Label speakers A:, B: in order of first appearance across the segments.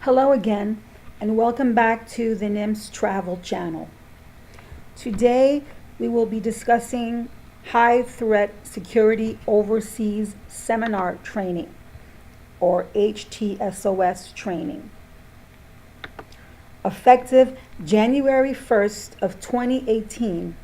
A: Hello again, and welcome back to the NIMS Travel Channel. Today, we will be discussing High Threat Security Overseas SeminaR Training, or HTSOS training. Effective January 1st of 2018,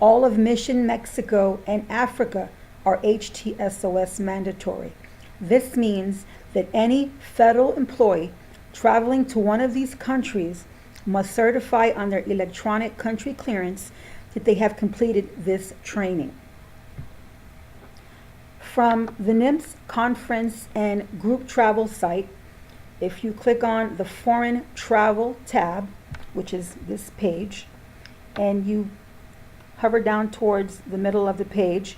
A: all of Mission Mexico and Africa are HTSOS mandatory. This means that any federal employee traveling to one of these countries must certify on their electronic country clearance that they have completed this training. From the NIMS conference and group travel site, if you click on the Foreign Travel tab, which is this page, and you hover down towards the middle of the page,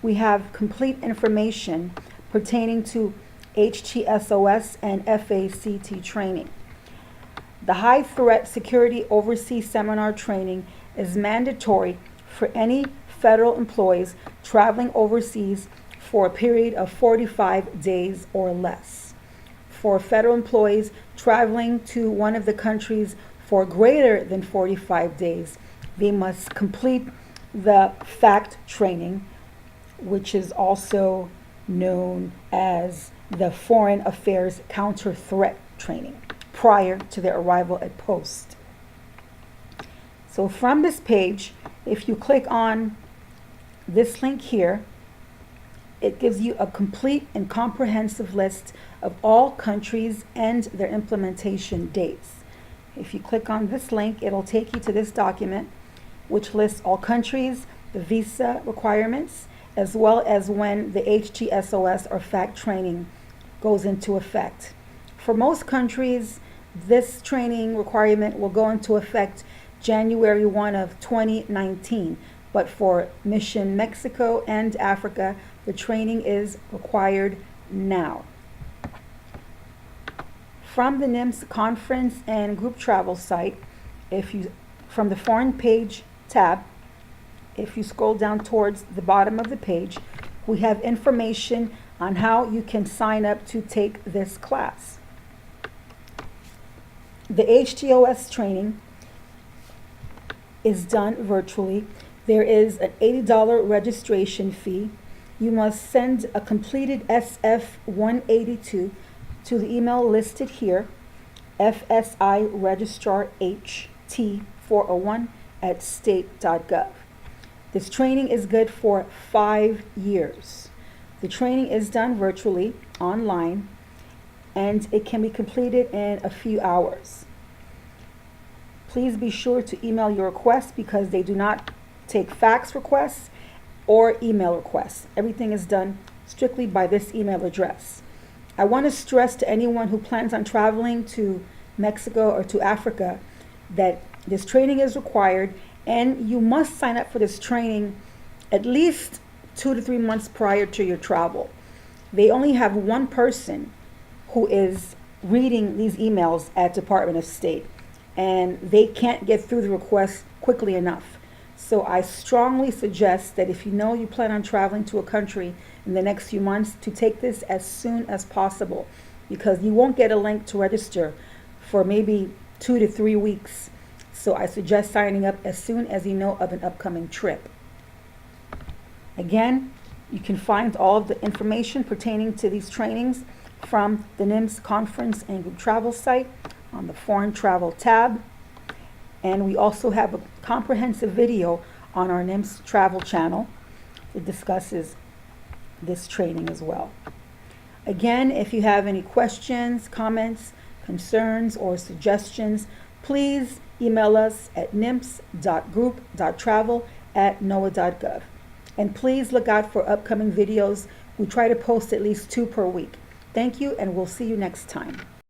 A: we have complete information pertaining to HTSOS and FACT training. The High Threat Security Overseas SeminaR training is mandatory for any federal employees traveling overseas for a period of 45 days or less. For federal employees traveling to one of the countries for greater than 45 days, they must complete the FACT training, which is also known as the Foreign Affairs Counter Threat training, prior to their arrival at post. So from this page, if you click on this link here, it gives you a complete and comprehensive list of all countries and their implementation dates. If you click on this link, it'll take you to this document, which lists all countries, the visa requirements, as well as when the HTSOS or FACT training goes into effect. For most countries, this training requirement will go into effect January 1 of 2019, but for Mission Mexico and Africa, the training is required now. From the NIMS conference and group travel site, from the foreign page tab, if you scroll down towards the bottom of the page, we have information on how you can sign up to take this class. The HTOS training is done virtually. There is an $80 registration fee. You must send a completed SF-182 to the email listed here, FSI Registrar HT401@state.gov. This training is good for 5 years. The training is done virtually, online, and it can be completed in a few hours. Please be sure to email your requests because they do not take fax requests or email requests. Everything is done strictly by this email address. I want to stress to anyone who plans on traveling to Mexico or to Africa that this training is required, and you must sign up for this training at least 2 to 3 months prior to your travel. They only have one person who is reading these emails at Department of State, and they can't get through the request quickly enough. So I strongly suggest that if you know you plan on traveling to a country in the next few months, to take this as soon as possible, because you won't get a link to register for maybe 2 to 3 weeks. So I suggest signing up as soon as you know of an upcoming trip. Again, you can find all of the information pertaining to these trainings from the NIMS conference and group travel site on the Foreign Travel tab. And we also have a comprehensive video on our NIMS travel channel that discusses this training as well. Again, if you have any questions, comments, concerns, or suggestions, please email us at nims.group.travel@noaa.gov. And please look out for upcoming videos. We try to post at least 2 per week. Thank you, and we'll see you next time.